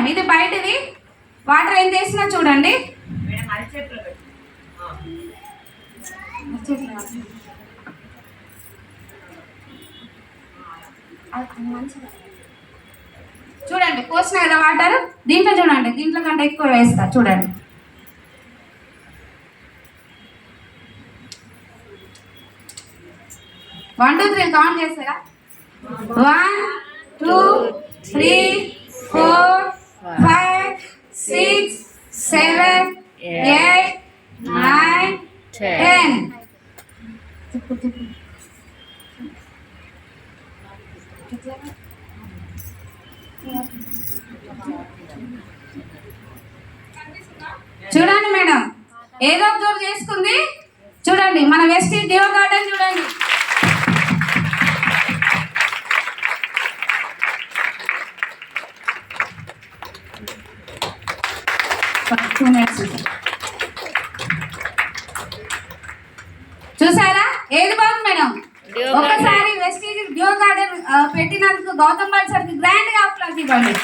Madam, ఇది బయటది. Water ఏం చేసినా చూడండి. చూడండి పోసిన కదా వాటర్, దీంట్లో చూడండి, దీంట్లో కంటే ఎక్కువ వేస్తా చూడండి. వన్ టూ త్రీ కౌంట్ చేస్తారా? 1 2 3 4 5 6 7 8 9 10. చూడండి మేడం, ఏదో జోరు చేసుకుంది. చూడండి మన వెస్టీజ్ డియో గార్డెన్ చూడండి. చూసారా ఏది బాగుంది మేడం? ఒకసారి వెస్టీజ్ డియో గార్డెన్ పెట్టినందుకు గౌతమ్ బాల్ సార్కి గ్రాండ్ గా అప్లాజ్ ఇవ్వండి.